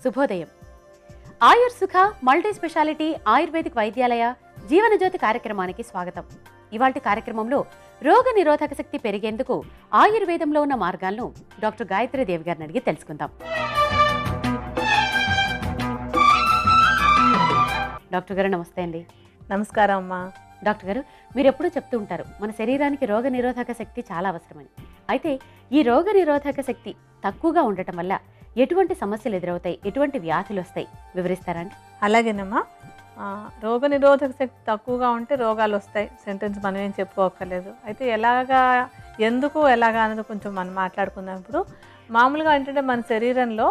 శుభోదయం. ఆయుర్ సుఖ multi speciality ayurvedic Vaidyalaya జీవనజ్యోతి కార్యక్రమానికి స్వాగతం. ఇవాల్టి కార్యక్రమంలో రోగ నిరోధక శక్తి పెరిగేందుకు ఆయుర్వేదంలో ఉన్న మార్గాలను డాక్టర్ గాయత్రి దేవి గారిని అడిగి తెలుసుకుందాం. డాక్టర్ గారు నమస్తే అండి. నమస్కారం అమ్మా. డాక్టర్ గారు, మీరు ఎప్పుడూ చెప్తూ ఉంటారు మన శరీరానికి రోగ నిరోధక శక్తి చాలా అవసరమని. అయితే ఈ రోగ నిరోధక శక్తి తక్కువగా ఉండటం వల్ల ఎటువంటి సమస్యలు ఎదురవుతాయి, ఎటువంటి వ్యాధులు వస్తాయి వివరిస్తారా అండి? అలాగేనమ్మా. రోగ నిరోధక శక్తి తక్కువగా ఉంటే రోగాలు వస్తాయి, సెంటెన్స్ మనం ఏం చెప్పుకోకర్లేదు. అయితే ఎలాగా అనేది కొంచెం మనం మాట్లాడుకుందాం. ఇప్పుడు మామూలుగా ఏంటంటే మన శరీరంలో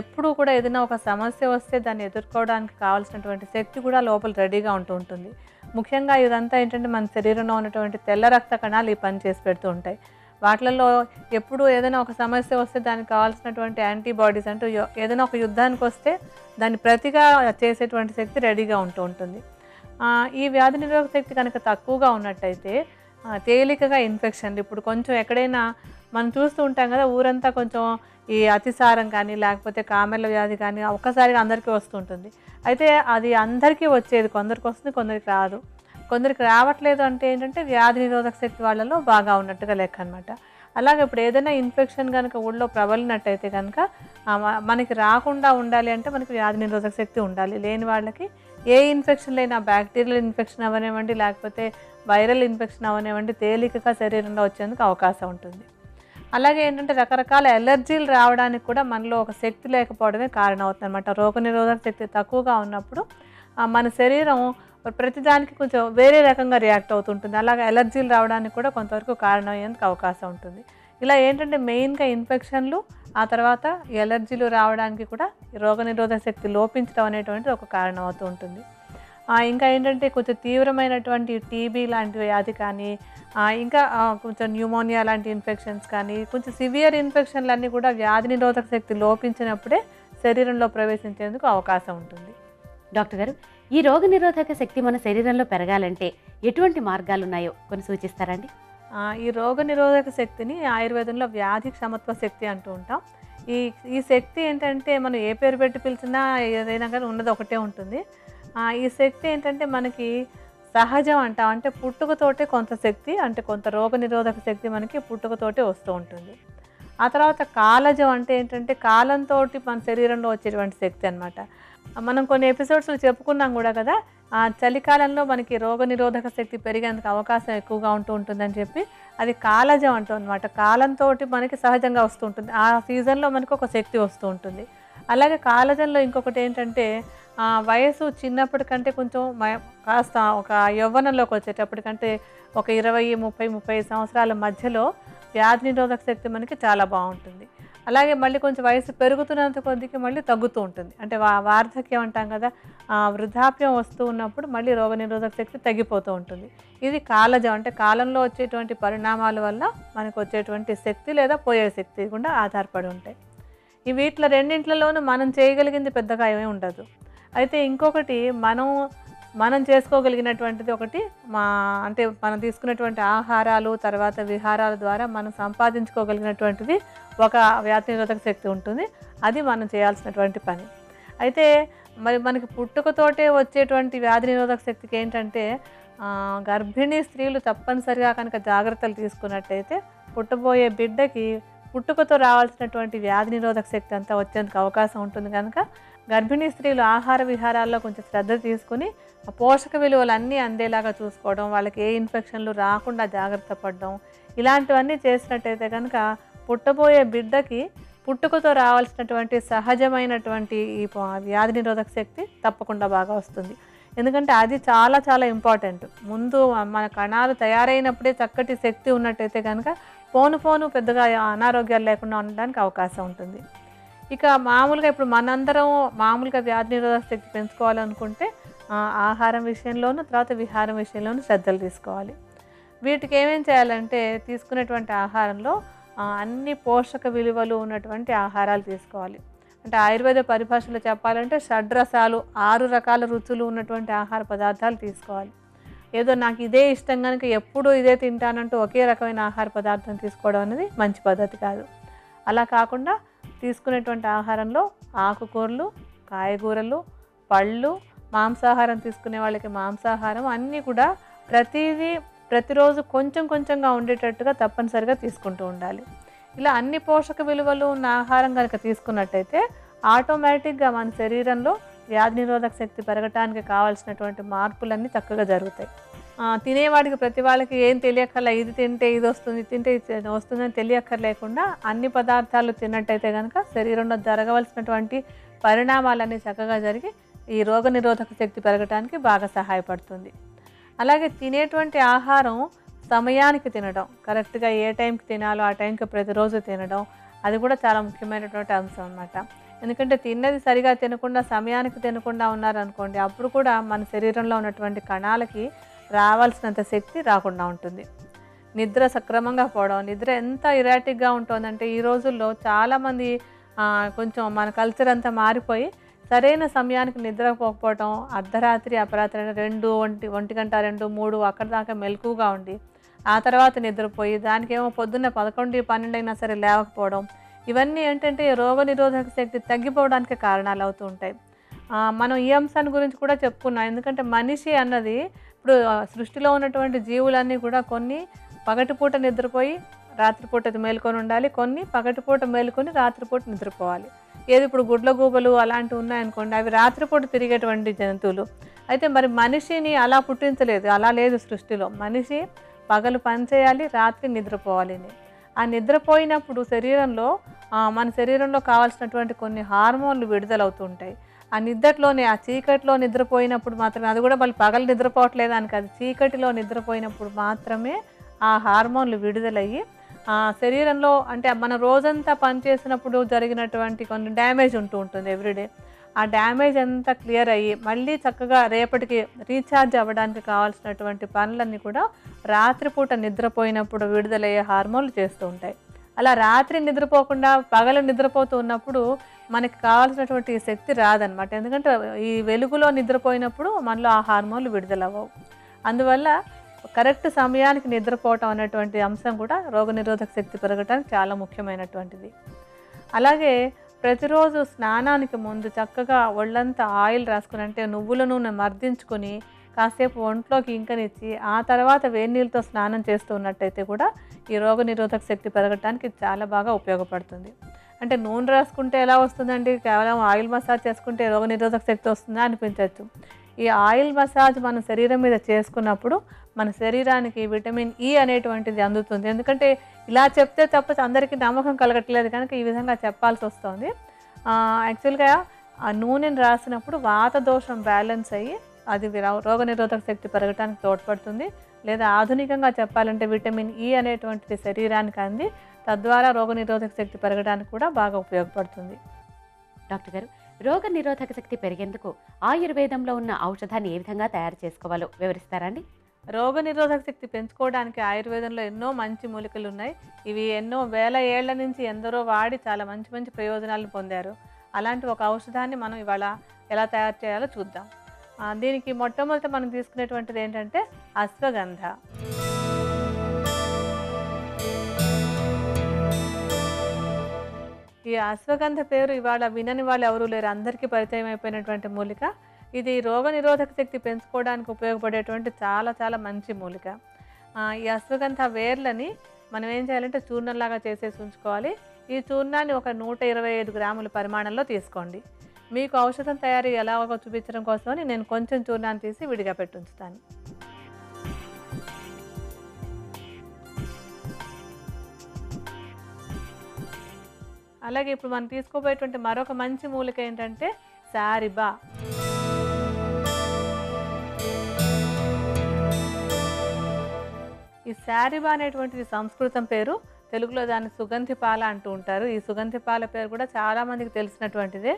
ఎప్పుడూ కూడా ఏదైనా ఒక సమస్య వస్తే దాన్ని ఎదుర్కోవడానికి కావాల్సినటువంటి శక్తి కూడా లోపల రెడీగా ఉంటుంది. ముఖ్యంగా ఇదంతా ఏంటంటే మన శరీరంలో ఉన్నటువంటి తెల్ల రక్త కణాలు ఈ పని చేసి పెడుతూ ఉంటాయి. వాటిల్లో ఎప్పుడు ఏదైనా ఒక సమస్య వస్తే దానికి కావాల్సినటువంటి యాంటీబాడీస్ అంటూ ఏదైనా ఒక యుద్ధానికి వస్తే దాన్ని ప్రతిగా చేసేటువంటి శక్తి రెడీగా ఉంటుంది. ఈ వ్యాధి నిరోధక శక్తి కనుక తక్కువగా ఉన్నట్టయితే తేలికగా ఇన్ఫెక్షన్లు, ఇప్పుడు కొంచెం ఎక్కడైనా మనం చూస్తూ ఉంటాం కదా, ఊరంతా కొంచెం ఈ అతిసారం కానీ లేకపోతే కామెర్ల వ్యాధి కానీ ఒక్కసారిగా అందరికీ వస్తుంటుంది. అయితే అది అందరికీ వచ్చేది, కొందరికి వస్తుంది, కొందరికి రాదు. కొందరికి రావట్లేదు అంటే ఏంటంటే వ్యాధి నిరోధక శక్తి వాళ్ళలో బాగా ఉన్నట్టుగా లెక్క అనమాట. అలాగే ఇప్పుడు ఏదైనా ఇన్ఫెక్షన్ కనుక ఊళ్ళో ప్రబలినట్టయితే కనుక మనకి రాకుండా ఉండాలి అంటే మనకి వ్యాధి నిరోధక శక్తి ఉండాలి. లేని వాళ్ళకి ఏ ఇన్ఫెక్షన్ అయినా బ్యాక్టీరియల్ ఇన్ఫెక్షన్ అవనివ్వండి లేకపోతే వైరల్ ఇన్ఫెక్షన్ అవనివ్వండి తేలికగా శరీరంలో వచ్చేందుకు అవకాశం ఉంటుంది. అలాగే ఏంటంటే రకరకాల ఎలర్జీలు రావడానికి కూడా మనలో ఒక శక్తి లేకపోవడమే కారణం అవుతుంది అనమాట. రోగ నిరోధక శక్తి తక్కువగా ఉన్నప్పుడు మన శరీరం ప్రతిదానికి కొంచెం వేరే రకంగా రియాక్ట్ అవుతుంటుంది. అలాగే ఎలర్జీలు రావడానికి కూడా కొంతవరకు కారణం అయ్యేందుకు అవకాశం ఉంటుంది. ఇలా ఏంటంటే మెయిన్గా ఇన్ఫెక్షన్లు, ఆ తర్వాత ఎలర్జీలు రావడానికి కూడా రోగ నిరోధక శక్తి లోపించడం అనేటువంటిది ఒక కారణం అవుతూ ఉంటుంది. ఇంకా ఏంటంటే కొంచెం తీవ్రమైనటువంటి టీబీ లాంటి వ్యాధి కానీ ఇంకా కొంచెం న్యూమోనియా లాంటి ఇన్ఫెక్షన్స్ కానీ కొంచెం సివియర్ ఇన్ఫెక్షన్లన్నీ కూడా వ్యాధి నిరోధక శక్తి లోపించినప్పుడే శరీరంలో ప్రవేశించేందుకు అవకాశం ఉంటుంది. డాక్టర్ గారు, ఈ రోగ నిరోధక శక్తి మన శరీరంలో పెరగాలంటే ఎటువంటి మార్గాలు ఉన్నాయో కొన్ని సూచిస్తారండి? ఈ రోగ నిరోధక శక్తిని ఆయుర్వేదంలో వ్యాధి క్షమత్వ శక్తి అంటూ ఉంటాం. ఈ శక్తి ఏంటంటే మనం ఏ పేరు పెట్టి పిలిచినా ఏదైనా కానీ ఉన్నది ఒకటే ఉంటుంది. ఈ శక్తి ఏంటంటే మనకి సహజం అంటాం. అంటే పుట్టుకతోటే కొంత శక్తి, అంటే కొంత రోగ నిరోధక శక్తి మనకి పుట్టుకతోటే వస్తూ ఉంటుంది. ఆ తర్వాత కాలజం అంటే ఏంటంటే కాలంతో మన శరీరంలో వచ్చేటువంటి శక్తి అనమాట. మనం కొన్ని ఎపిసోడ్స్లో చెప్పుకున్నాం కూడా కదా, చలికాలంలో మనకి రోగ నిరోధక శక్తి పెరిగేందుకు అవకాశం ఎక్కువగా ఉంటుందని చెప్పి, అది కాలజం అంటూ అనమాట. కాలంతో మనకి సహజంగా వస్తూ ఉంటుంది. ఆ సీజన్లో మనకు ఒక శక్తి వస్తూ ఉంటుంది. అలాగే కాలజంలో ఇంకొకటి ఏంటంటే వయసు చిన్నప్పటికంటే కొంచెం కాస్త ఒక యవ్వనంలోకి వచ్చేటప్పటికంటే ఒక 20, 30, 35 సంవత్సరాల మధ్యలో వ్యాధి నిరోధక శక్తి మనకి చాలా బాగుంటుంది. అలాగే మళ్ళీ కొంచెం వయసు పెరుగుతున్నంత కొద్దికి మళ్ళీ తగ్గుతూ ఉంటుంది. అంటే వార్ధక్యం అంటాం కదా, వృద్ధాప్యం వస్తూ ఉన్నప్పుడు మళ్ళీ రోగ నిరోధక శక్తి తగ్గిపోతూ ఉంటుంది. ఇది కాలజం, అంటే కాలంలో వచ్చేటువంటి పరిణామాల వల్ల మనకు వచ్చేటువంటి శక్తి లేదా పోయే శక్తి కూడా ఆధారపడి ఉంటాయి. వీటిలో రెండింట్లలోనూ మనం చేయగలిగింది పెద్దగా ఏమీ ఉండదు. అయితే ఇంకొకటి మనం చేసుకోగలిగినటువంటిది ఒకటి అంటే మనం తీసుకున్నటువంటి ఆహారాలు తర్వాత విహారాల ద్వారా మనం సంపాదించుకోగలిగినటువంటిది ఒక వ్యాధి నిరోధక శక్తి ఉంటుంది. అది మనం చేయాల్సినటువంటి పని. అయితే మరి మనకి పుట్టుకతోటే వచ్చేటువంటి వ్యాధి నిరోధక శక్తికి ఏంటంటే గర్భిణీ స్త్రీలు తప్పనిసరిగా కనుక జాగ్రత్తలు తీసుకున్నట్టయితే పుట్టబోయే బిడ్డకి పుట్టుకతో రావాల్సినటువంటి వ్యాధి నిరోధక శక్తి అంతా వచ్చేందుకు అవకాశం ఉంటుంది. కనుక గర్భిణీ స్త్రీలు ఆహార విహారాల్లో కొంచెం శ్రద్ధ తీసుకుని పోషక విలువలు అన్నీ అందేలాగా చూసుకోవడం, వాళ్ళకి ఏ ఇన్ఫెక్షన్లు రాకుండా జాగ్రత్త పడడం, ఇలాంటివన్నీ చేసినట్టయితే కనుక పుట్టబోయే బిడ్డకి పుట్టుకతో రావాల్సినటువంటి సహజమైనటువంటి ఈ వ్యాధి నిరోధక శక్తి తప్పకుండా బాగా వస్తుంది. ఎందుకంటే అది చాలా చాలా ఇంపార్టెంట్. ముందు మన కణాలు తయారైనప్పుడే చక్కటి శక్తి ఉన్నట్టయితే కనుక పోను పెద్దగా అనారోగ్యాలు లేకుండా ఉండడానికి అవకాశం ఉంటుంది. ఇక మామూలుగా ఇప్పుడు మనందరం మామూలుగా వ్యాధి నిరోధక శక్తి పెంచుకోవాలనుకుంటే ఆహారం విషయంలోనూ తర్వాత విహారం విషయంలోనూ శ్రద్ధలు తీసుకోవాలి. వీటికి ఏమేం చేయాలంటే తీసుకునేటువంటి ఆహారంలో అన్ని పోషక విలువలు ఉన్నటువంటి ఆహారాలు తీసుకోవాలి. అంటే ఆయుర్వేద పరిభాషలో చెప్పాలంటే షడ్రసాలు, 6 రకాల రుచులు ఉన్నటువంటి ఆహార పదార్థాలు తీసుకోవాలి. ఏదో నాకు ఇదే ఇష్టం కనుక ఎప్పుడూ ఇదే తింటానంటూ ఒకే రకమైన ఆహార పదార్థం తీసుకోవడం అనేది మంచి పద్ధతి కాదు. అలా కాకుండా తీసుకునేటువంటి ఆహారంలో ఆకుకూరలు, కాయగూరలు, పళ్ళు, మాంసాహారం తీసుకునే వాళ్ళకి మాంసాహారం అన్నీ కూడా ప్రతిదీ ప్రతిరోజు కొంచెం కొంచెంగా ఉండేటట్టుగా తప్పనిసరిగా తీసుకుంటూ ఉండాలి. ఇలా అన్ని పోషక విలువలు ఉన్న ఆహారం కనుక తీసుకున్నట్టయితే ఆటోమేటిక్గా మన శరీరంలో వ్యాధి నిరోధక శక్తి పెరగటానికి కావాల్సినటువంటి మార్పులన్నీ చక్కగా జరుగుతాయి. తినేవాడికి ప్రతి వాళ్ళకి ఏం తెలియక్కర్లే, ఇది తింటే ఇది వస్తుంది, తింటే ఇది వస్తుందని తెలియక్కర్లేకుండా అన్ని పదార్థాలు తిన్నట్టయితే కనుక శరీరంలో జరగవలసినటువంటి పరిణామాలన్నీ చక్కగా జరిగి ఈ రోగ నిరోధక శక్తి పెరగటానికి బాగా సహాయపడుతుంది. అలాగే తినేటువంటి ఆహారం సమయానికి తినడం, కరెక్ట్గా ఏ టైంకి తినాలో ఆ టైంకి ప్రతిరోజు తినడం, అది కూడా చాలా ముఖ్యమైనటువంటి అంశం అన్నమాట. ఎందుకంటే తిన్నది సరిగా తినకుండా సమయానికి తినకుండా ఉన్నారనుకోండి, అప్పుడు కూడా మన శరీరంలో ఉన్నటువంటి కణాలకి రావాల్సినంత శక్తి రాకుండా ఉంటుంది. నిద్ర సక్రమంగా పోవడం, నిద్ర ఎంత ఇరాటిక్గా ఉంటుందంటే ఈ రోజుల్లో చాలామంది కొంచెం మన కల్చర్ అంతా మారిపోయి సరైన సమయానికి నిద్రపోకపోవడం, అర్ధరాత్రి అపరాత్రి 2 ఒంటి గంట 2, 3 అక్కడ దాకా మెలకుగా ఉండి ఆ తర్వాత నిద్రపోయి దానికేమో పొద్దున్న 11, 12 అయినా సరే లేవకపోవడం, ఇవన్నీ ఏంటంటే రోగ నిరోధక శక్తి తగ్గిపోవడానికి కారణాలు అవుతూ ఉంటాయి. మనం ఈ అంశాన్ని గురించి కూడా చెప్పుకున్నాం. ఎందుకంటే మనిషి అన్నది ఇప్పుడు సృష్టిలో ఉన్నటువంటి జీవులన్నీ కూడా కొన్ని పగటిపూట నిద్రపోయి రాత్రిపూట మేలుకొని ఉండాలి, కొన్ని పగటిపూట మేలుకొని రాత్రిపూట నిద్రపోవాలి. ఏది ఇప్పుడు గుడ్లగూబలు అలాంటివి ఉన్నాయనుకోండి, అవి రాత్రిపూట తిరిగేటువంటి జంతువులు. అయితే మరి మనిషిని అలా పుట్టించలేదు, అలా లేదు సృష్టిలో. మనిషి పగలు పని చేయాలి, రాత్రి నిద్రపోవాలి. ఆ నిద్రపోయినప్పుడు శరీరంలో మన శరీరంలో కావాల్సినటువంటి కొన్ని హార్మోన్లు విడుదలవుతూ ఉంటాయి. ఆ నిద్రలోనే ఆ చీకటిలో నిద్రపోయినప్పుడు మాత్రమే, అది కూడా మళ్ళీ పగలు నిద్రపోవట్లేదానికి, అది చీకటిలో నిద్రపోయినప్పుడు మాత్రమే ఆ హార్మోన్లు విడుదలయ్యి శరీరంలో అంటే మన రోజంతా పనిచేసినప్పుడు జరిగినటువంటి కొన్ని డ్యామేజ్ ఉంటూ ఉంటుంది ఎవ్రీడే. ఆ డ్యామేజ్ అంతా క్లియర్ అయ్యి మళ్ళీ చక్కగా రేపటికి రీఛార్జ్ అవ్వడానికి కావాల్సినటువంటి పనులన్నీ కూడా రాత్రిపూట నిద్రపోయినప్పుడు విడుదలయ్యే హార్మోన్లు చేస్తూ ఉంటాయి. అలా రాత్రి నిద్రపోకుండా పగలు నిద్రపోతూ ఉన్నప్పుడు మనకి కావాల్సినటువంటి శక్తి రాదనమాట. ఎందుకంటే ఈ వెలుగులో నిద్రపోయినప్పుడు మనలో ఆ హార్మోన్లు విడుదలవ్వవు. అందువల్ల కరెక్ట్ సమయానికి నిద్రపోవటం అనేటువంటి అంశం కూడా రోగనిరోధక శక్తి పెరగడానికి చాలా ముఖ్యమైనటువంటిది. అలాగే ప్రతిరోజు స్నానానికి ముందు చక్కగా ఒళ్ళంతా ఆయిల్ రాసుకుని, అంటే నువ్వుల నూనె మర్దించుకొని కాసేపు ఒంట్లోకి ఇంకనిచ్చి ఆ తర్వాత వేడి నీళ్ళతో స్నానం చేస్తూ ఉన్నట్టయితే కూడా ఈ రోగనిరోధక శక్తి పెరగటానికి చాలా బాగా ఉపయోగపడుతుంది. అంటే నూనె రాసుకుంటే ఎలా వస్తుందండి, కేవలం ఆయిల్ మసాజ్ చేసుకుంటే రోగనిరోధక శక్తి వస్తుందా అనిపించవచ్చు. ఈ ఆయిల్ మసాజ్ మన శరీరం మీద చేసుకున్నప్పుడు మన శరీరానికి విటమిన్ ఈ అనేటువంటిది అందుతుంది. ఎందుకంటే ఇలా చెప్తే తప్ప అందరికీ నమ్మకం కలగట్లేదు కనుక ఈ విధంగా చెప్పాల్సి వస్తుంది. యాక్చువల్గా ఆ నూనెను రాసినప్పుడు వాత దోషం బ్యాలెన్స్ అయ్యి అది రోగనిరోధక శక్తి పెరగడానికి తోడ్పడుతుంది. లేదా ఆధునికంగా చెప్పాలంటే విటమిన్ ఈ అనేటువంటిది శరీరానికి అంది, తద్వారా రోగనిరోధక శక్తి పెరగడానికి కూడా బాగా ఉపయోగపడుతుంది. డాక్టర్ గారు, రోగ నిరోధక శక్తి పెరిగేందుకు ఆయుర్వేదంలో ఉన్న ఔషధాన్ని ఏ విధంగా తయారు చేసుకోవాలో వివరిస్తారా అండి? రోగ నిరోధక శక్తి పెంచుకోవడానికి ఆయుర్వేదంలో ఎన్నో మంచి మూలికలు ఉన్నాయి. ఇవి ఎన్నో వేల ఏళ్ల నుంచి ఎందరో వాడి చాలా మంచి మంచి ప్రయోజనాలను పొందారు. అలాంటి ఒక ఔషధాన్ని మనం ఇవాళ ఎలా తయారు చేయాలో చూద్దాం. దీనికి మొట్టమొదట మనం తీసుకునేటువంటిది ఏంటంటే అశ్వగంధ. ఈ అశ్వగంధ పేరు ఇవాళ వినని వాళ్ళు ఎవరూ లేరు, అందరికీ పరిచయం అయిపోయినటువంటి మూలిక. ఇది రోగ నిరోధక శక్తి పెంచుకోవడానికి ఉపయోగపడేటువంటి చాలా చాలా మంచి మూలిక. ఈ అశ్వగంధ వేర్లని మనం ఏం చేయాలంటే చూర్ణంలాగా చేసేసి ఉంచుకోవాలి. ఈ చూర్ణాన్ని ఒక 125 గ్రాముల పరిమాణంలో తీసుకోండి. మీకు ఔషధం తయారీ ఎలాగో చూపించడం కోసమని నేను కొంచెం చూర్ణాన్ని తీసి విడిగా పెట్టి ఉంచుతాను. అలాగే ఇప్పుడు మనం తీసుకోబోయేటువంటి మరొక మంచి మూలిక ఏంటంటే సారిబా. ఈ సారిబా అనేటువంటిది సంస్కృతం పేరు, తెలుగులో దాన్ని సుగంధిపాల అంటూ ఉంటారు. ఈ సుగంధిపాల పేరు కూడా చాలామందికి తెలిసినటువంటిదే.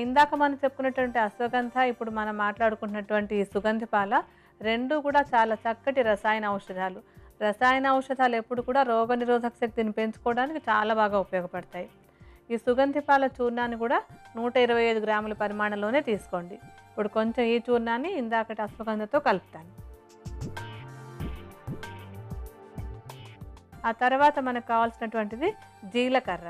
ఇందాక మనం చెప్పుకున్నటువంటి అశ్వగంధ, ఇప్పుడు మనం మాట్లాడుకున్నటువంటి ఈ సుగంధిపాల రెండు కూడా చాలా చక్కటి రసాయన ఔషధాలు. రసాయన ఔషధాలు ఎప్పుడు కూడా రోగ నిరోధక శక్తిని పెంచుకోవడానికి చాలా బాగా ఉపయోగపడతాయి. ఈ సుగంధిపాల చూర్ణాన్ని కూడా 125 గ్రాముల పరిమాణంలోనే తీసుకోండి. ఇప్పుడు కొంచెం ఈ చూర్ణాన్ని ఇందాకటి అశ్వగంధతో కలుపుతాను. ఆ తర్వాత మనకు కావాల్సినటువంటిది జీలకర్ర.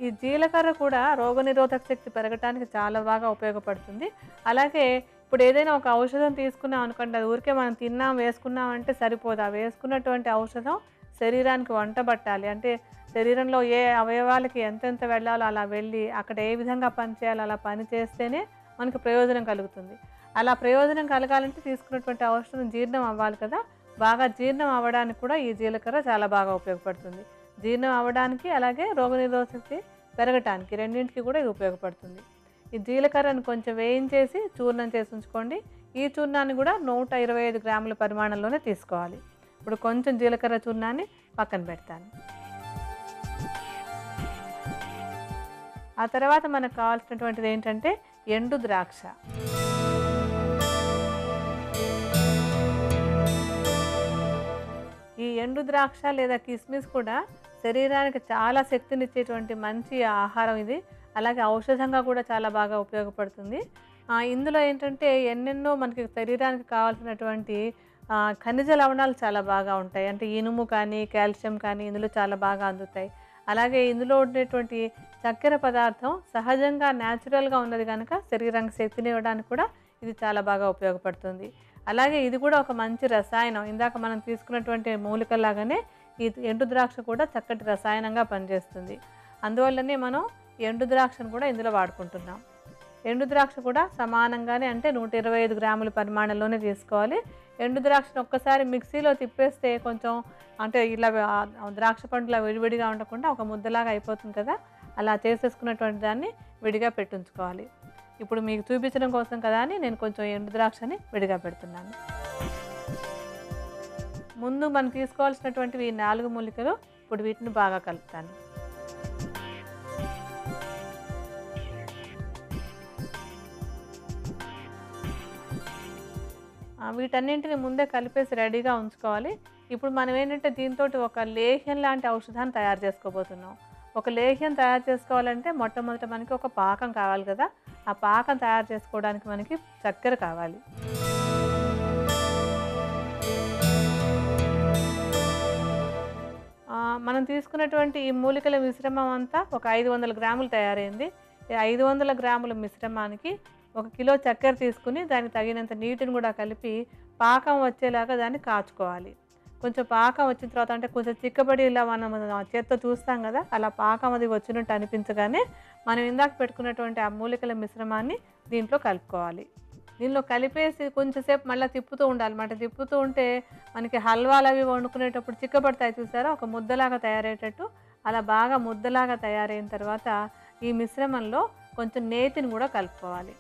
ఈ జీలకర్ర కూడా రోగనిరోధక శక్తి పెరగటానికి చాలా బాగా ఉపయోగపడుతుంది. అలాగే ఇప్పుడు ఏదైనా ఒక ఔషధం తీసుకున్నాం అనుకోండి, అది ఊరికే మనం తిన్నాం, వేసుకున్నాం అంటే సరిపోదు. ఆ వేసుకున్నటువంటి ఔషధం శరీరానికి వంటబట్టాలి. అంటే శరీరంలో ఏ అవయవాలకి ఎంతెంత వెళ్ళాలో అలా వెళ్ళి, అక్కడ ఏ విధంగా పని చేయాలో అలా పని చేస్తేనే మనకు ప్రయోజనం కలుగుతుంది. అలా ప్రయోజనం కలగాలంటే తీసుకున్నటువంటి ఔషధం జీర్ణం అవ్వాలి కదా! బాగా జీర్ణం అవ్వడానికి కూడా ఈ జీలకర్ర చాలా బాగా ఉపయోగపడుతుంది. జీర్ణం అవ్వడానికి, అలాగే రోగనిరోధక శక్తి పెరగటానికి, రెండింటికి కూడా ఇది ఉపయోగపడుతుంది. ఈ జీలకర్రను కొంచెం వేయించేసి చూర్ణం చేసి ఉంచుకోండి. ఈ చూర్ణాన్ని కూడా 125 గ్రాముల పరిమాణంలోనే తీసుకోవాలి. ఇప్పుడు కొంచెం జీలకర్ర చూర్ణాన్ని పక్కన పెడతాను. ఆ తర్వాత మనకు కావాల్సినటువంటిది ఏంటంటే ఎండు ద్రాక్ష. ఈ ఎండు ద్రాక్ష లేదా కిస్మిస్ కూడా శరీరానికి చాలా శక్తినిచ్చేటువంటి మంచి ఆహారం ఇది. అలాగే ఔషధంగా కూడా చాలా బాగా ఉపయోగపడుతుంది. ఇందులో ఏంటంటే ఎన్నెన్నో మనకి శరీరానికి కావాల్సినటువంటి ఖనిజ లవణాలు చాలా బాగా ఉంటాయి. అంటే ఇనుము కానీ, కాల్షియం కానీ ఇందులో చాలా బాగా అందుతాయి. అలాగే ఇందులో ఉండేటువంటి చక్కెర పదార్థం సహజంగా న్యాచురల్గా ఉన్నది కనుక శరీరానికి శక్తిని ఇవ్వడానికి కూడా ఇది చాలా బాగా ఉపయోగపడుతుంది. అలాగే ఇది కూడా ఒక మంచి రసాయనం. ఇందాక మనం తీసుకున్నటువంటి మూలికలాగానే ఈ ఎండు ద్రాక్ష కూడా చక్కటి రసాయనంగా పనిచేస్తుంది. అందువల్లనే మనం ఎండు ద్రాక్షను కూడా ఇందులో వాడుకుంటున్నాం. ఎండు ద్రాక్ష కూడా సమానంగానే, అంటే 125 గ్రాముల పరిమాణంలోనే తీసుకోవాలి. ఎండు ద్రాక్షను ఒక్కసారి మిక్సీలో తిప్పేస్తే కొంచెం, అంటే ఇలా ద్రాక్ష పండులా విడివిడిగా ఉండకుండా ఒక ముద్దలాగా అయిపోతుంది కదా, అలా చేసేసుకున్నటువంటి దాన్ని విడిగా పెట్టుంచుకోవాలి. ఇప్పుడు మీకు చూపించడం కోసం కదా అని నేను కొంచెం ఎండు ద్రాక్షని విడిగా పెడుతున్నాను. ముందు మనం తీసుకోవాల్సినటువంటివి ఈ 4 మూలికలు. ఇప్పుడు వీటిని బాగా కలుపుతాను. వీటన్నింటిని ముందే కలిపేసి రెడీగా ఉంచుకోవాలి. ఇప్పుడు మనం ఏంటంటే దీంతో ఒక లేహ్యం లాంటి ఔషధాన్ని తయారు చేసుకోబోతున్నాం. ఒక లేహ్యం తయారు చేసుకోవాలంటే మొట్టమొదట మనకి ఒక పాకం కావాలి కదా. ఆ పాకం తయారు చేసుకోవడానికి మనకి చక్కెర కావాలి. మనం తీసుకున్నటువంటి ఈ మూలికల మిశ్రమం అంతా ఒక 500 గ్రాములు తయారైంది. ఈ 500 గ్రాముల మిశ్రమానికి 1 కిలో చక్కెర తీసుకుని దానికి తగినంత నీటిని కూడా కలిపి పాకం వచ్చేలాగా దాన్ని కాచుకోవాలి. కొంచెం పాకం వచ్చిన తర్వాత, అంటే కొంచెం చిక్కబడి ఇలా మనం చేత్తో చూస్తాం కదా, అలా పాకం అది వచ్చినట్టు అనిపించగానే మనం ఇందాక పెట్టుకున్నటువంటి ఆ మూలికల మిశ్రమాన్ని దీంట్లో కలుపుకోవాలి. దీనిలో కలిపేసి కొంచెంసేపు మళ్ళీ తిప్పుతూ ఉండాలి. తిప్పుతూ ఉంటే మనకి హల్వాలు అవి వండుకునేటప్పుడు చిక్కబడతాయి చూసారా, ఒక ముద్దలాగా తయారయ్యేటట్టు. అలా బాగా ముద్దలాగా తయారైన తర్వాత ఈ మిశ్రమంలో కొంచెం నేతిని కూడా కలుపుకోవాలి.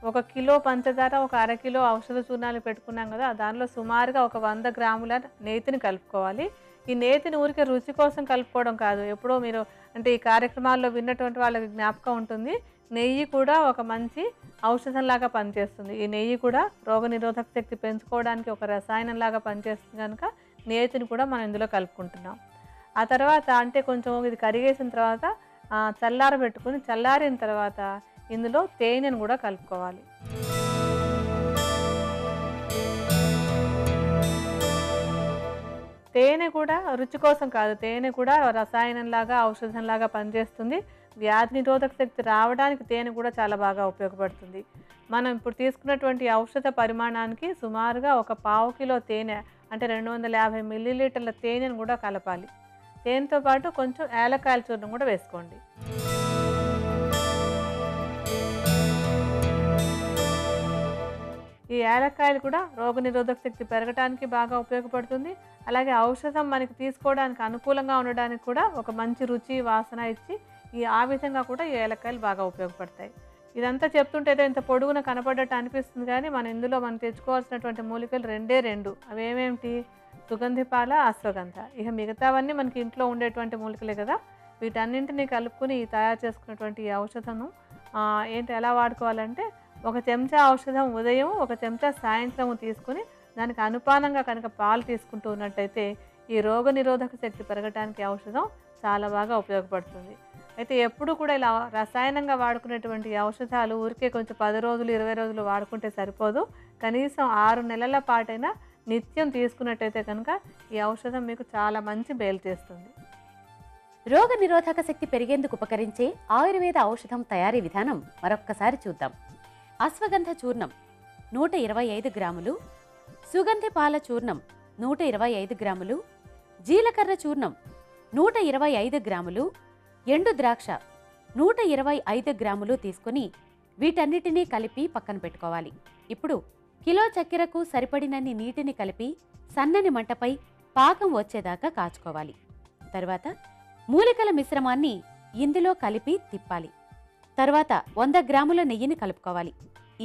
ఒక కిలో పంచదార, ఒక అరకిలో ఔషధ చూర్ణాలు పెట్టుకున్నాం కదా, దానిలో సుమారుగా ఒక 100 గ్రాముల నేతిని కలుపుకోవాలి. ఈ నేతిని ఊరికే రుచి కోసం కలుపుకోవడం కాదు. ఎప్పుడో మీరు అంటే ఈ కార్యక్రమాల్లో విన్నటువంటి వాళ్ళకి జ్ఞాపకం ఉంటుంది, నెయ్యి కూడా ఒక మంచి ఔషధంలాగా పనిచేస్తుంది. ఈ నెయ్యి కూడా రోగనిరోధక శక్తి పెంచుకోవడానికి ఒక రసాయనంలాగా పనిచేస్తుంది కనుక నేతిని కూడా మనం ఇందులో కలుపుకుంటున్నాం. ఆ తర్వాత అంటే కొంచెం ఇది కరిగేసిన తర్వాత చల్లారబెట్టుకుని, చల్లారిన తర్వాత ఇందులో తేనెను కూడా కలుపుకోవాలి. తేనె కూడా రుచి కోసం కాదు, తేనె కూడా రసాయనంలాగా ఔషధంలాగా పనిచేస్తుంది. వ్యాధి నిరోధక శక్తి రావడానికి తేనె కూడా చాలా బాగా ఉపయోగపడుతుంది. మనం ఇప్పుడు తీసుకున్నటువంటి ఔషధ పరిమాణానికి సుమారుగా ఒక 1/4 కిలో తేనె, అంటే 250 మిల్లీలీటర్ల తేనెను కూడా కలపాలి. తేనెతో పాటు కొంచెం యాలక్కాయల చూర్ణం కూడా వేసుకోండి. ఈ యాలక్కాయలు కూడా రోగనిరోధక శక్తి పెరగడానికి బాగా ఉపయోగపడుతుంది. అలాగే ఔషధం మనకి తీసుకోవడానికి అనుకూలంగా ఉండడానికి కూడా ఒక మంచి రుచి, వాసన ఇచ్చి ఆ విధంగా కూడా ఈ యాలక్కాయలు బాగా ఉపయోగపడతాయి. ఇదంతా చెప్తుంటే ఏదో ఇంత పొడుగున కనపడ్డట్టు అనిపిస్తుంది, కానీ మనం తెచ్చుకోవాల్సినటువంటి మూలికలు 2. అవేమేమిటి? సుగంధిపాల, అశ్వగంధ. ఇక మిగతావన్నీ మనకి ఇంట్లో ఉండేటువంటి మూలికలే కదా. వీటన్నింటినీ కలుపుకొని తయారు చేసుకున్నటువంటి ఈ ఔషధము ఎలా వాడుకోవాలంటే, 1 చెంచా ఔషధం ఉదయం, 1 చెంచా సాయంత్రం తీసుకుని దానికి అనుపానంగా కనుక పాలు తీసుకుంటూ ఉన్నట్టయితే ఈ రోగనిరోధక శక్తి పెరగడానికి ఔషధం చాలా బాగా ఉపయోగపడుతుంది. అయితే ఎప్పుడు కూడా ఇలా రసాయనంగా వాడుకునేటువంటి ఔషధాలు ఊరికే కొంచెం 10 రోజులు, 20 రోజులు వాడుకుంటే సరిపోదు. కనీసం 6 నెలల పాటైనా నిత్యం తీసుకున్నట్టయితే కనుక ఈ ఔషధం మీకు చాలా మంచి మేలు చేస్తుంది. రోగ నిరోధక శక్తి పెరిగేందుకు ఉపకరించే ఆయుర్వేద ఔషధం తయారీ విధానం మరొక్కసారి చూద్దాం. అశ్వగంధ చూర్ణం 125 గ్రాములు, సుగంధి పాల చూర్ణం 125 గ్రాములు, జీలకర్ర చూర్ణం 125 గ్రాములు, ఎండు ద్రాక్ష 125 గ్రాములు తీసుకుని వీటన్నిటినీ కలిపి పక్కన పెట్టుకోవాలి. ఇప్పుడు కిలో చక్కెరకు సరిపడినన్ని నీటిని కలిపి సన్నని మంటపై పాకం వచ్చేదాకా కాచుకోవాలి. తర్వాత మూలికల మిశ్రమాన్ని ఇందులో కలిపి తిప్పాలి. తర్వాత 100 గ్రాముల నెయ్యిని కలుపుకోవాలి.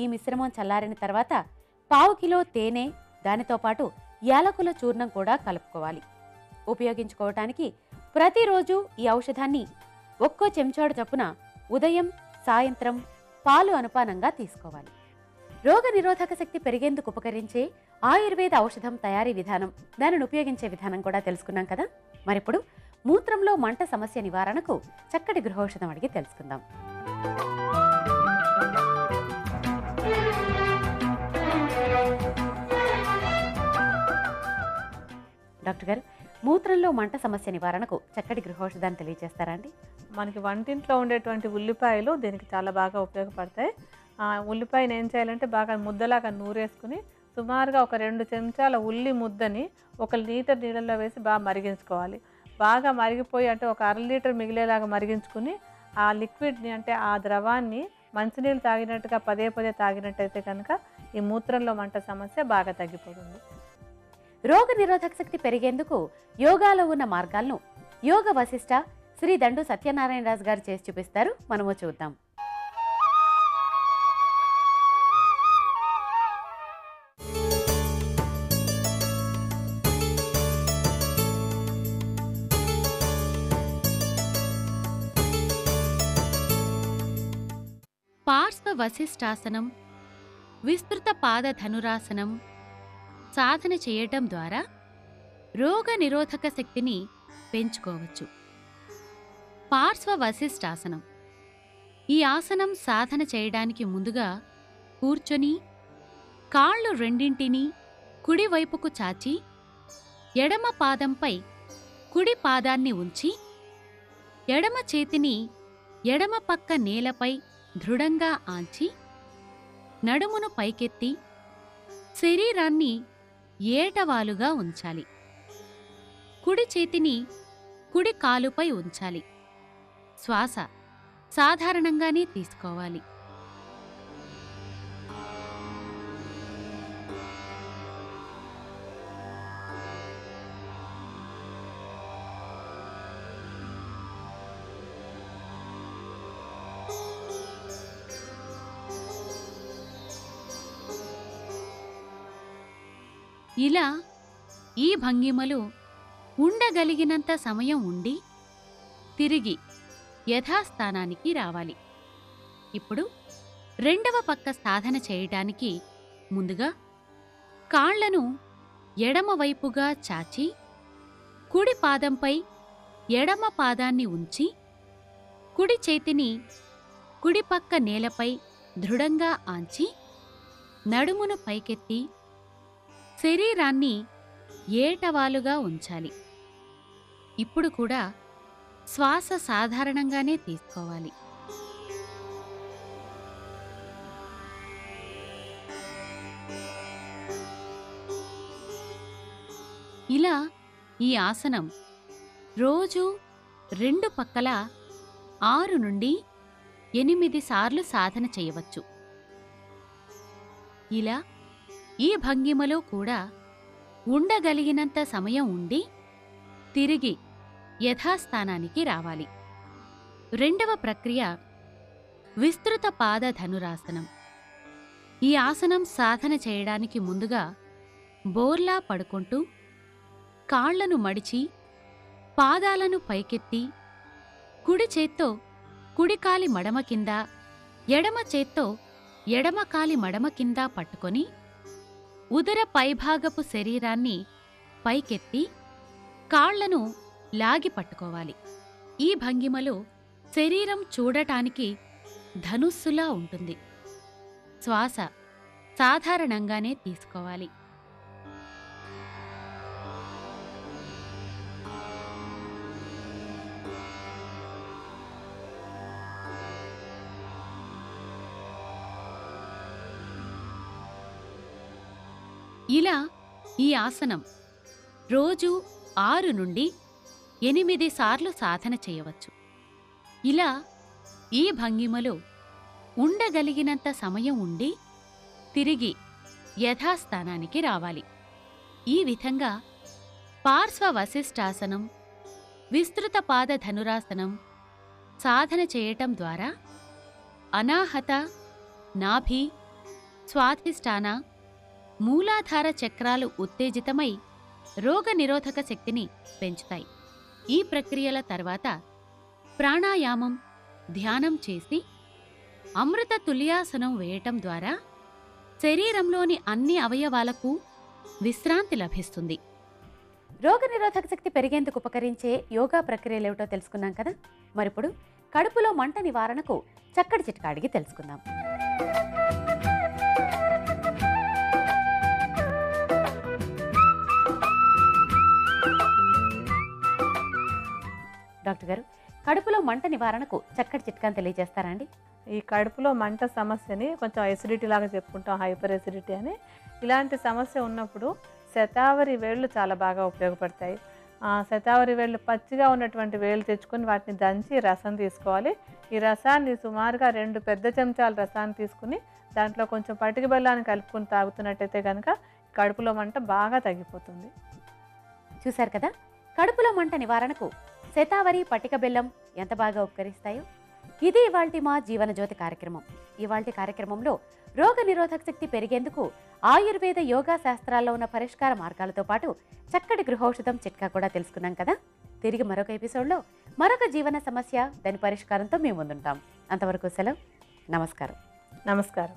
ఈ మిశ్రమం చల్లారిన తర్వాత పావు కిలో తేనె, దానితో పాటు యాలకుల చూర్ణం కూడా కలుపుకోవాలి. ఉపయోగించుకోవటానికి ప్రతిరోజు ఈ ఔషధాన్ని ఒక్కో చెంచాడు చొప్పున ఉదయం, సాయంత్రం పాలు అనుపానంగా తీసుకోవాలి. రోగ నిరోధక శక్తి పెరిగేందుకు ఉపకరించే ఆయుర్వేద ఔషధం తయారీ విధానం, దానిని ఉపయోగించే విధానం కూడా తెలుసుకున్నాం కదా. మరిప్పుడు మూత్రంలో మంట సమస్య నివారణకు చక్కటి గృహౌషధం అడిగి తెలుసుకుందాం. డాక్టర్ గారు, మూత్రంలో మంట సమస్య నివారణకు చక్కటి గృహౌషధాన్ని తెలియజేస్తారా అండి? మనకి వంటింట్లో ఉండేటువంటి ఉల్లిపాయలు దీనికి చాలా బాగా ఉపయోగపడతాయి. ఉల్లిపాయను ఏం చేయాలంటే బాగా ముద్దలాగా నూరేసుకుని సుమారుగా ఒక 2 చెంచాల ఉల్లి ముద్దని 1 లీటర్ నీళ్ళల్లో వేసి బాగా మరిగించుకోవాలి. బాగా మరిగిపోయి అంటే ఒక 1/2 లీటర్ మిగిలేలాగా మరిగించుకుని ఆ లిక్విడ్ని అంటే ఆ ద్రవాన్ని మంచినీళ్ళు తాగినట్టుగా పదే పదే తాగినట్టయితే కనుక ఈ మూత్రంలో మంట సమస్య బాగా తగ్గిపోతుంది. రోగ నిరోధక శక్తి పెరిగేందుకు యోగాలో ఉన్న మార్గాలను యోగ వశిష్ట శ్రీ దండు సత్యనారాయణరాజు గారు చేసి చూపిస్తారు. మనము చూద్దాం. పార్శ్వ వశిష్టాసనం, విస్తృత పాద ధనురాసనం సాధన చేయటం ద్వారా రోగ నిరోధక శక్తిని పెంచుకోవచ్చు. పార్శ్వ వశిష్టాసనం. ఈ ఆసనం సాధన చేయడానికి ముందుగా కూర్చొని కాళ్ళు రెండింటినీ కుడివైపుకు చాచి ఎడమ పాదంపై కుడి పాదాన్ని ఉంచి ఎడమ చేతిని ఎడమ పక్క నేలపై దృఢంగా ఆంచి నడుమును పైకెత్తి శరీరాన్ని ఏటవాలుగా ఉంచాలి. కుడి చేతిని కుడి కాలుపై ఉంచాలి. శ్వాస సాధారణంగానే తీసుకోవాలి. ఇలా ఈ భంగిమలు ఉండగలిగినంత సమయం ఉండి తిరిగి యథాస్థానానికి రావాలి. ఇప్పుడు రెండవ పక్క సాధన చేయటానికి ముందుగా కాళ్లను ఎడమవైపుగా చాచి కుడి పాదంపై ఎడమ పాదాన్ని ఉంచి కుడి చేతిని కుడిపక్క నేలపై దృఢంగా ఆంచి నడుమును పైకెత్తి శరీరాన్ని ఏటవాలుగా ఉంచాలి. ఇప్పుడు కూడా శ్వాస సాధారణంగానే తీసుకోవాలి. ఇలా ఈ ఆసనం రోజు 2 పక్కల 6 నుండి 8 సార్లు సాధన చేయవచ్చు. ఇలా ఈ భంగిమలో కూడా ఉండగలిగినంత సమయం ఉండి తిరిగి యథాస్థానానికి రావాలి. రెండవ ప్రక్రియ విస్తృత పాద ధనురాసనం. ఈ ఆసనం సాధన చేయడానికి ముందుగా బోర్లా పడుకుంటూ కాళ్లను మడిచి పాదాలను పైకెత్తి కుడి చేత్తో కుడికాలి మడమ కింద ఎడమ చేత్తో ఎడమకాలి మడమ కింద పట్టుకొని ఉదర పైభాగపు శరీరాన్ని పైకెత్తి కాళ్లను లాగి పట్టుకోవాలి. ఈ భంగిమలో శరీరం చూడటానికి ధనుస్సులా ఉంటుంది. శ్వాస సాధారణంగానే తీసుకోవాలి. ఇలా ఈ ఆసనం రోజు 6 నుండి 8 సార్లు సాధన చేయవచ్చు. ఇలా ఈ భంగిమలో ఉండగలిగినంత సమయం ఉండి తిరిగి యథాస్థానానికి రావాలి. ఈ విధంగా పార్శ్వ వశిష్ఠాసనం, విస్తృత పాద ధనురాసనం సాధన చేయటం ద్వారా అనాహత, నాభి, స్వాధిష్టాన, మూలాధార చక్రాలు ఉత్తేజితమై రోగనిరోధక శక్తిని పెంచుతాయి. ఈ ప్రక్రియల తర్వాత ప్రాణాయామం, ధ్యానం చేసి అమృత తుల్యాసనం వేయటం ద్వారా శరీరంలోని అన్ని అవయవాలకు విశ్రాంతి లభిస్తుంది. రోగనిరోధక శక్తి పెరిగేందుకు ఉపకరించే యోగా ప్రక్రియలేమిటో తెలుసుకున్నాం కదా. మరిప్పుడు కడుపులో మంట నివారణకు చక్కటి చిట్కా అడిగి తెలుసుకుందాం. డాక్టర్ గారు, కడుపులో మంట నివారణకు చక్కటి చిట్కాను తెలియజేస్తారా అండి? ఈ కడుపులో మంట సమస్యని కొంచెం ఎసిడిటీ లాగా చెప్పుకుంటాం, హైపర్ ఎసిడిటీ అని. ఇలాంటి సమస్య ఉన్నప్పుడు శతావరి వేళ్ళు చాలా బాగా ఉపయోగపడతాయి. శతావరి వేళ్ళు పచ్చిగా ఉన్నటువంటి వేళ్ళు తెచ్చుకొని వాటిని దంచి రసం తీసుకోవాలి. ఈ రసాన్ని సుమారుగా 2 పెద్ద చెంచాల రసాన్ని తీసుకుని దాంట్లో కొంచెం పటిక బెల్లాన్ని కలుపుకొని తాగుతున్నట్టయితే కనుక కడుపులో మంట బాగా తగ్గిపోతుంది. చూశారు కదా, కడుపులో మంట నివారణకు శతావరి, పటిక బెల్లం ఎంత బాగా ఉపకరిస్తాయో. ఇది ఇవాల్టి మా జీవనజ్యోతి కార్యక్రమం. ఇవాల్టి కార్యక్రమంలో రోగ నిరోధక శక్తి పెరిగేందుకు ఆయుర్వేద యోగా శాస్త్రాల్లో ఉన్న పరిష్కార మార్గాలతో పాటు చక్కటి గృహౌషధం చిట్కా కూడా తెలుసుకున్నాం కదా. తిరిగి మరొక ఎపిసోడ్లో మరొక జీవన సమస్య, దాని పరిష్కారంతో మేము ముందుంటాం. అంతవరకు సెలవు. నమస్కారం. నమస్కారం.